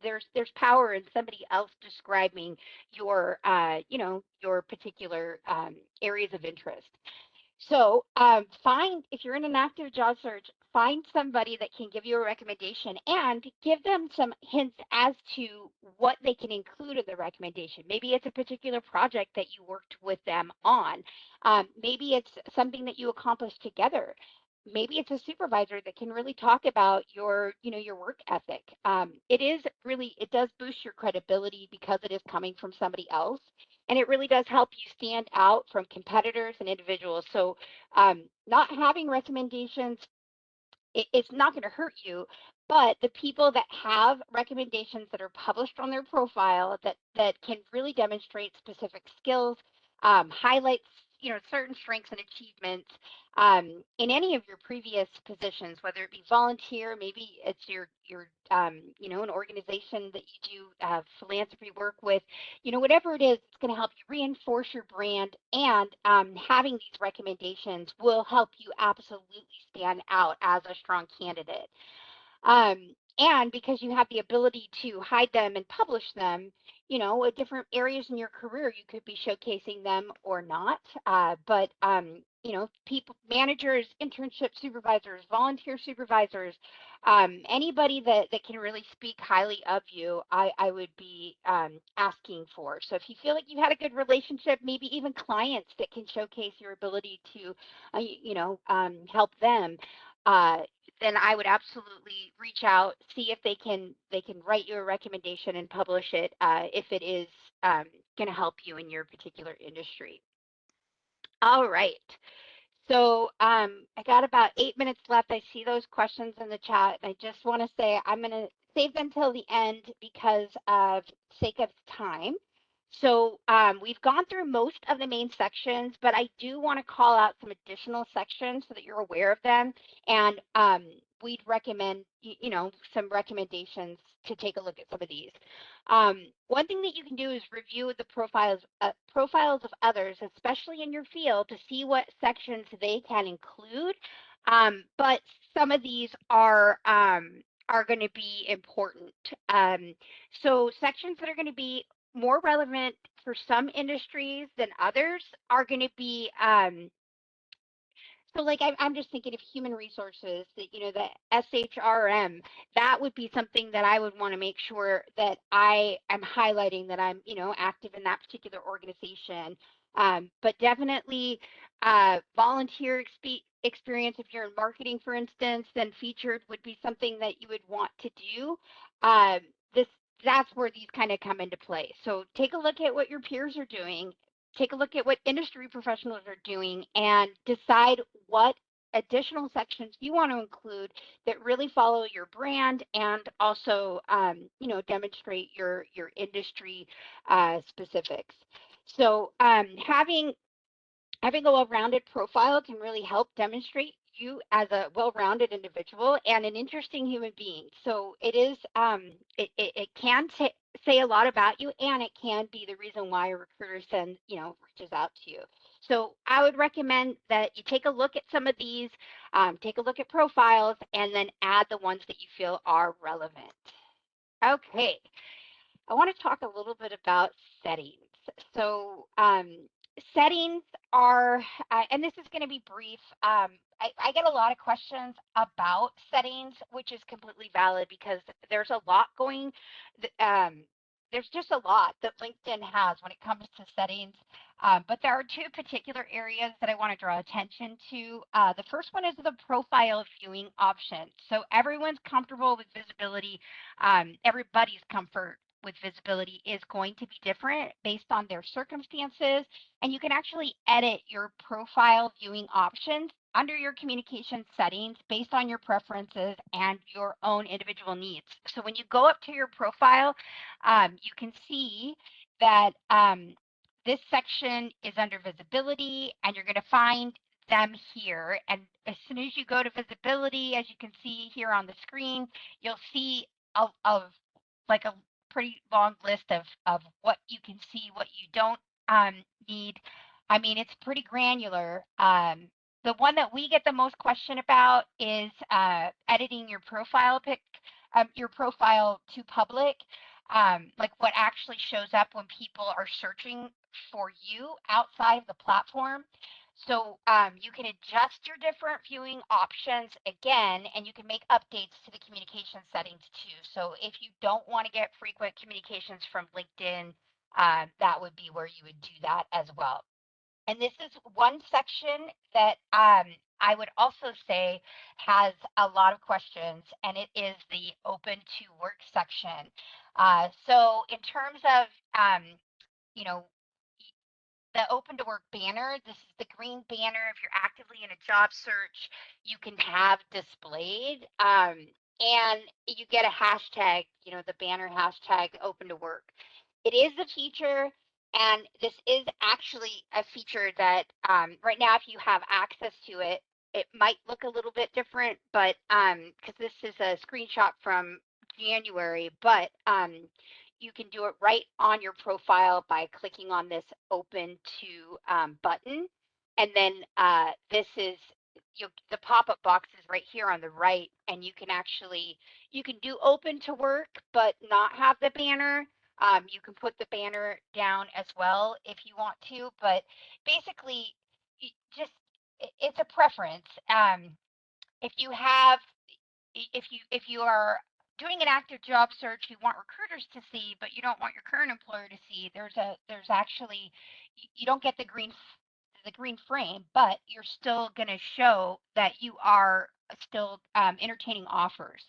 S1: there's power in somebody else describing your particular areas of interest. So if you're in an active job search, find somebody that can give you a recommendation and give them some hints as to what they can include in the recommendation. Maybe it's a particular project that you worked with them on. Maybe it's something that you accomplished together. Maybe it's a supervisor that can really talk about your work ethic. It does boost your credibility because it is coming from somebody else, and it really does help you stand out from competitors and individuals. So not having recommendations, it's not going to hurt you, but the people that have recommendations that are published on their profile that can really demonstrate specific skills, highlight certain strengths and achievements in any of your previous positions, whether it be volunteer, maybe it's your an organization that you do philanthropy work with, whatever it is, it's going to help you reinforce your brand, and having these recommendations will help you absolutely stand out as a strong candidate. And because you have the ability to hide them and publish them, at different areas in your career, you could be showcasing them or not. But people, managers, internship supervisors, volunteer supervisors, anybody that can really speak highly of you, I would be asking for. So if you feel like you had a good relationship, maybe even clients that can showcase your ability to, help them. Uh, then I would absolutely reach out, see if they can write you a recommendation and publish it if it is going to help you in your particular industry. All right. So I got about 8 minutes left. I see those questions in the chat. I just want to say I'm going to save them till the end because of sake of time. So we've gone through most of the main sections, but I do want to call out some additional sections so that you're aware of them. And we'd recommend, some recommendations to take a look at some of these. One thing that you can do is review the profiles of others, especially in your field, to see what sections they can include. But some of these are going to be important. So sections that are going to be more relevant for some industries than others are going to be so like I'm just thinking of human resources, that the SHRM, that would be something that I would want to make sure that I am highlighting, that I'm active in that particular organization. But definitely volunteer experience, if you're in marketing, for instance, then featured would be something that you would want to do. This That's where these kind of come into play. So take a look at what your peers are doing, take a look at what industry professionals are doing, and decide what additional sections you want to include that really follow your brand and also demonstrate your industry specifics. So having a well-rounded profile can really help demonstrate you as a well-rounded individual and an interesting human being. So it is it can say a lot about you, and it can be the reason why a recruiter reaches out to you. So I would recommend that you take a look at some of these, take a look at profiles, and then add the ones that you feel are relevant. Okay, I want to talk a little bit about settings. So settings are, and this is going to be brief. I get a lot of questions about settings, which is completely valid because there's a lot going, there's just a lot that LinkedIn has when it comes to settings. But there are two particular areas that I want to draw attention to. The first one is the profile viewing option. So everyone's comfortable with visibility. Everybody's comfort with visibility is going to be different based on their circumstances, and you can actually edit your profile viewing options under your communication settings based on your preferences and your own individual needs. So when you go up to your profile, you can see that this section is under visibility, and you're going to find them here. And as soon as you go to visibility, as you can see here on the screen, you'll see of like a pretty long list of what you can see, what you don't need. I mean, it's pretty granular. The one that we get the most question about is editing your profile to public, like what actually shows up when people are searching for you outside of the platform. So you can adjust your different viewing options again, and you can make updates to the communication settings too. So if you don't want to get frequent communications from LinkedIn, that would be where you would do that as well. And this is one section that I would also say has a lot of questions, and it is the open to work section. So in terms of, you know, the open to work banner, this is the green banner. If you're actively in a job search, you can have displayed, and you get a hashtag, the banner hashtag open to work. It is a feature And this is actually a feature that right now, if you have access to it, it might look a little bit different, but because this is a screenshot from January, but you can do it right on your profile by clicking on this open to button. And then this is the pop-up box is right here on the right, and you can do open to work, but not have the banner. You can put the banner down as well if you want to, but basically, just it's a preference. If you have, if you are doing an active job search, you want recruiters to see, but you don't want your current employer to see. There's actually you don't get the green frame, but you're still going to show that you are still entertaining offers.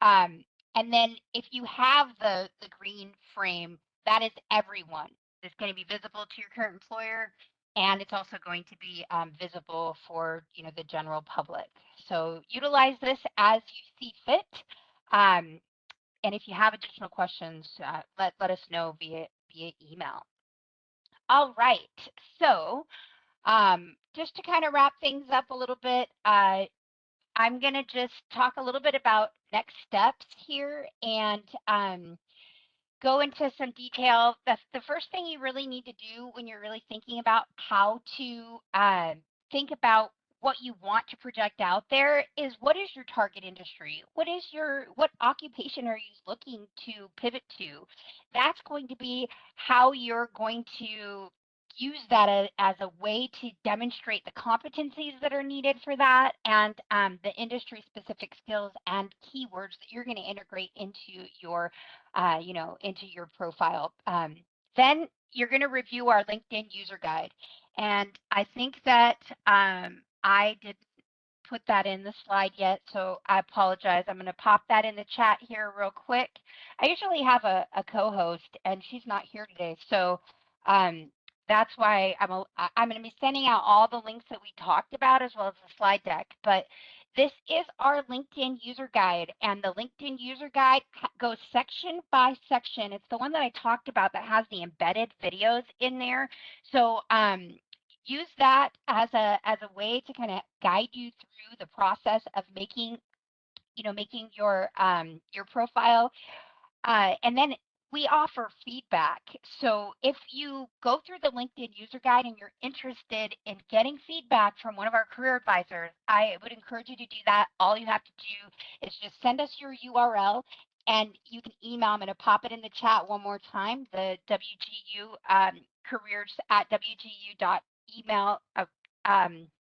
S1: Um, and then if you have the green frame, that is everyone. It's going to be visible to your current employer, and it's also going to be visible for the general public. So utilize this as you see fit. Um, and if you have additional questions, let us know via email. All right. So just to kind of wrap things up a little bit, I'm going to just talk a little bit about next steps here and go into some detail. The first thing you really need to do when you're really thinking about how to think about what you want to project out there is, what is your target industry? What occupation are you looking to pivot to? That's going to be how you're going to use that as a way to demonstrate the competencies that are needed for that, and the industry specific skills and keywords that you're going to integrate into your into your profile. Then you're going to review our LinkedIn user guide. And I think that I didn't put that in the slide yet, so I apologize. I'm going to pop that in the chat here real quick. I usually have a co-host, and she's not here today, so that's why I'm going to be sending out all the links that we talked about as well as the slide deck. But this is our LinkedIn user guide, and the LinkedIn user guide goes section by section. It's the one that I talked about that has the embedded videos in there. So use that as a way to kind of guide you through the process of making your profile. And then we offer feedback. So if you go through the LinkedIn user guide and you're interested in getting feedback from one of our career advisors, I would encourage you to do that. All you have to do is just send us your URL, and you can email. I'm going to pop it in the chat one more time. The WGU careers at wgu.email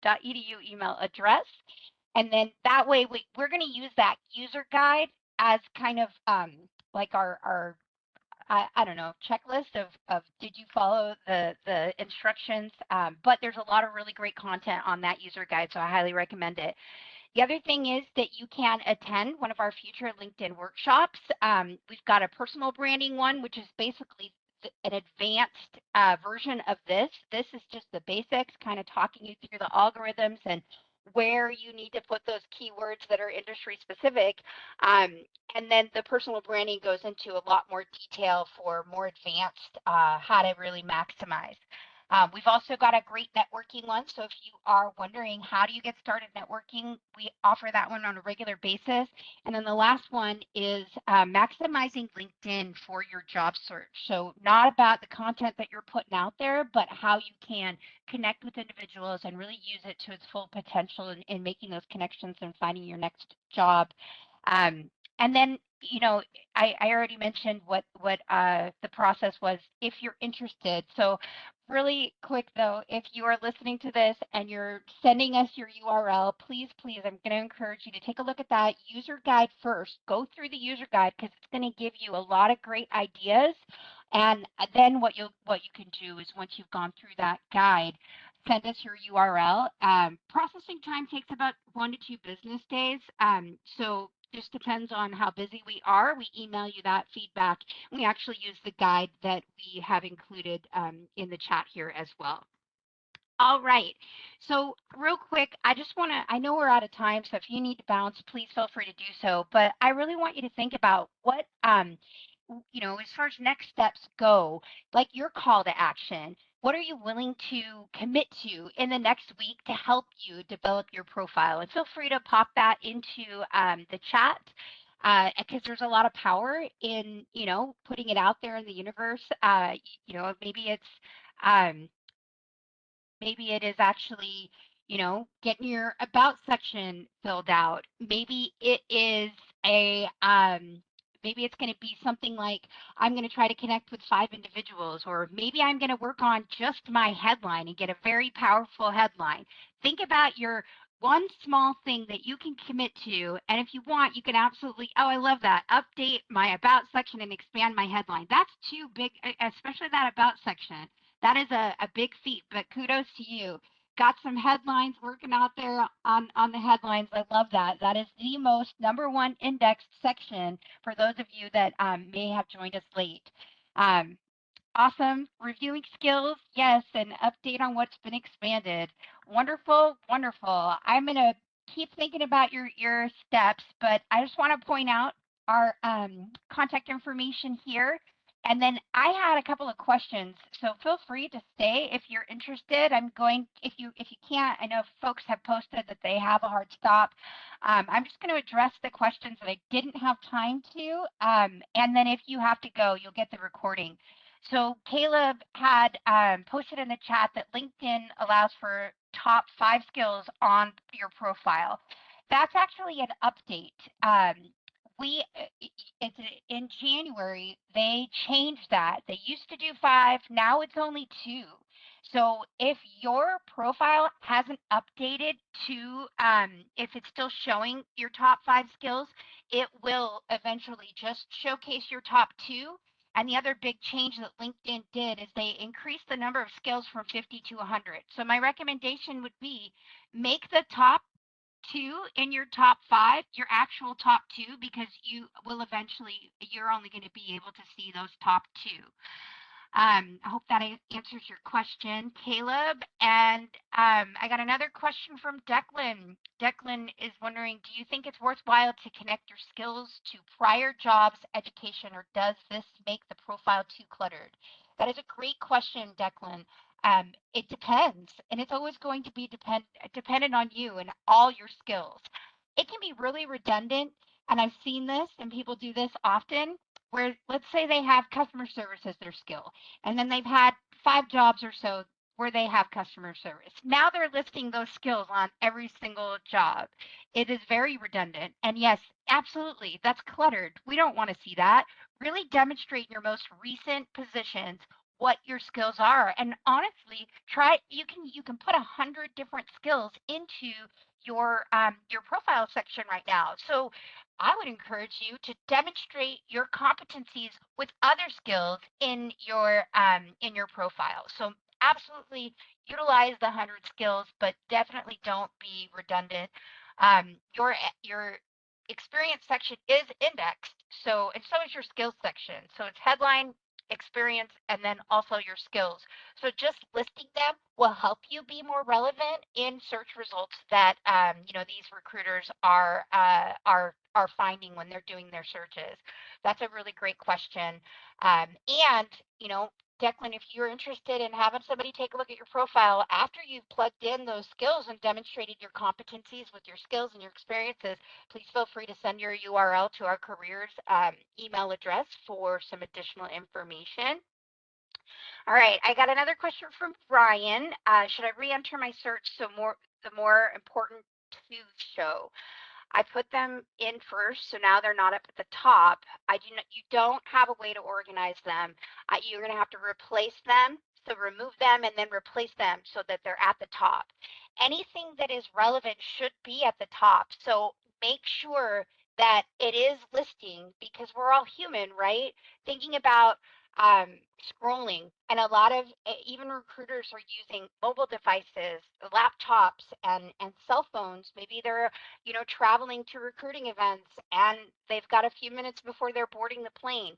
S1: .edu email address. And then that way we're going to use that user guide as kind of like our I don't know, checklist of did you follow the instructions? But there's a lot of really great content on that user guide, so I highly recommend it. The other thing is that you can attend one of our future LinkedIn workshops. We've got a personal branding one, which is basically an advanced version of this. This is just the basics, kind of talking you through the algorithms and where you need to put those keywords that are industry specific. And then the personal branding goes into a lot more detail for more advanced how to really maximize. We've also got a great networking one. So if you are wondering how do you get started networking, we offer that one on a regular basis. And then the last one is maximizing LinkedIn for your job search. So not about the content that you're putting out there, but how you can connect with individuals and really use it to its full potential in making those connections and finding your next job. And then, I already mentioned what the process was if you're interested. So really quick though, if you are listening to this and you're sending us your URL, please, I'm going to encourage you to take a look at that user guide first. Go through the user guide because it's going to give you a lot of great ideas. And then what you can do is, once you've gone through that guide, send us your URL. Processing time takes about 1 to 2 business days. So just depends on how busy we are. We email you that feedback. We actually use the guide that we have included in the chat here as well. All right. So real quick, I know we're out of time, so if you need to bounce, please feel free to do so. But I really want you to think about you know, as far as next steps go, like your call to action, what are you willing to commit to in the next week to help you develop your profile? And feel free to pop that into the chat because there's a lot of power in, you know, putting it out there in the universe. You know, um, maybe it is actually, you know, getting your about section filled out. Maybe it is maybe it's going to be something like I'm going to try to connect with 5 individuals, or maybe I'm going to work on just my headline and get a very powerful headline. Think about your one small thing that you can commit to, and if you want, you can absolutely, oh, I love that, update my about section and expand my headline. That's too big, especially that about section. That is a big feat, but kudos to you. Got some headlines working out there on the headlines. I love that. That is the most #1 indexed section for those of you that may have joined us late. Um, Awesome. Reviewing skills, yes, and update on what's been expanded. Wonderful, wonderful. I'm gonna keep thinking about your steps, but I just want to point out our contact information here. And then I had a couple of questions, so feel free to stay if you're interested. I'm going, if you can't, I know folks have posted that they have a hard stop. I'm just going to address the questions that I didn't have time to, and then if you have to go, you'll get the recording. So Caleb had posted in the chat that LinkedIn allows for top 5 skills on your profile. That's actually an update. We it's in January they changed that. They used to do 5, now it's only 2. So if your profile hasn't updated to if it's still showing your top 5 skills, it will eventually just showcase your top 2. And the other big change that LinkedIn did is they increased the number of skills from 50 to 100. So my recommendation would be make the top 2 in your top 5 your actual top 2, because you will eventually, you're only going to be able to see those top 2. I hope that answers your question, Caleb. And I got another question from Declan. Declan is wondering, do you think it's worthwhile to connect your skills to prior jobs, education, or does this make the profile too cluttered? That is a great question, Declan. It depends, and it's always going to be dependent on you and all your skills. It can be really redundant, and I've seen this, and people do this often, where let's say they have customer service as their skill, and then they've had 5 jobs or so where they have customer service. Now they're listing those skills on every single job. It is very redundant. And yes, absolutely, that's cluttered. We don't want to see that. Really demonstrate in your most recent positions what your skills are. And honestly, try you can put 100 different skills into your profile section right now. So I would encourage you to demonstrate your competencies with other skills in your profile. So absolutely utilize the 100 skills, but definitely don't be redundant. Your experience section is indexed, so and so is your skills section. So it's headline, experience, and then also your skills. So just listing them will help you be more relevant in search results that you know, these recruiters are finding when they're doing their searches. That's a really great question. And you know, Declan, if you're interested in having somebody take a look at your profile after you've plugged in those skills and demonstrated your competencies with your skills and your experiences, please feel free to send your URL to our careers email address for some additional information. All right, I got another question from Brian. Should I re-enter my search so the more important to show? I put them in first, so now they're not up at the top. You don't have a way to organize them. You're going to have to replace them. So remove them and then replace them so that they're at the top. Anything that is relevant should be at the top. So make sure that it is listing, because we're all human, right? Thinking about scrolling, and a lot of even recruiters are using mobile devices, laptops, and cell phones. Maybe they're, you know, traveling to recruiting events and they've got a few minutes before they're boarding the plane.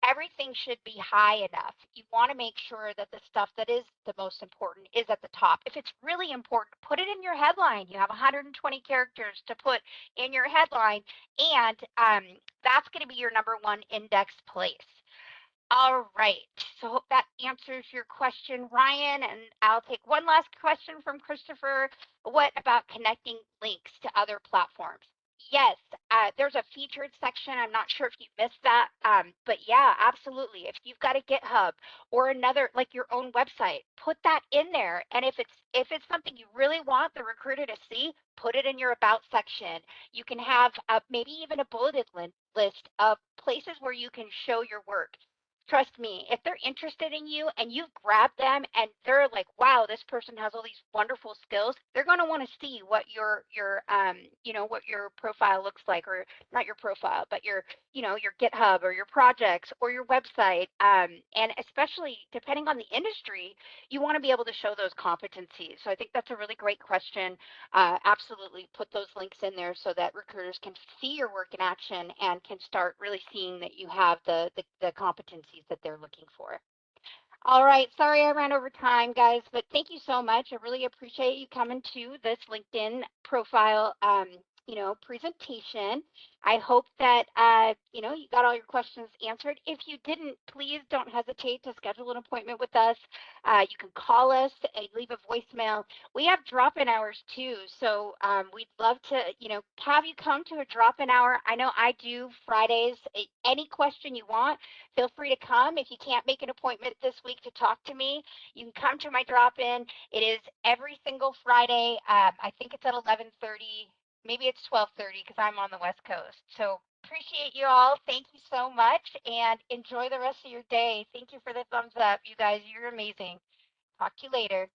S1: Everything should be high enough. You want to make sure that the stuff that is the most important is at the top. If it's really important, put it in your headline. You have 120 characters to put in your headline, and that's going to be your #1 index place.
S2: All right. So hope that answers your question, Ryan. And I'll take one last question from Christopher. What about connecting links to other platforms? Yes, there's a featured section. I'm not sure if you missed that, but yeah, absolutely. If you've got a GitHub or another, like your own website, put that in there. And if it's something you really want the recruiter to see, put it in your about section. You can have maybe even a bulleted list of places where you can show your work. Trust me, if they're interested in you and you've grabbed them and they're like, wow, this person has all these wonderful skills, they're going to want to see what what your profile looks like, or not your profile, but your GitHub or your projects or your website. And especially depending on the industry, you want to be able to show those competencies. So I think that's a really great question. Absolutely put those links in there so that recruiters can see your work in action and can start really seeing that you have the competencies that they're looking for. All right, sorry I ran over time, guys, but thank you so much. I really appreciate you coming to this LinkedIn profile, presentation. I hope that you got all your questions answered. If you didn't, please don't hesitate to schedule an appointment with us. You can call us and leave a voicemail. We have drop-in hours too, so we'd love to, have you come to a drop-in hour. I know I do Fridays. Any question you want, feel free to come. If you can't make an appointment this week to talk to me, you can come to my drop-in. It is every single Friday. I think it's at 11:30. Maybe it's 12:30 because I'm on the West Coast. So appreciate you all. Thank you so much and enjoy the rest of your day. Thank you for the thumbs up. You guys, you're amazing. Talk to you later.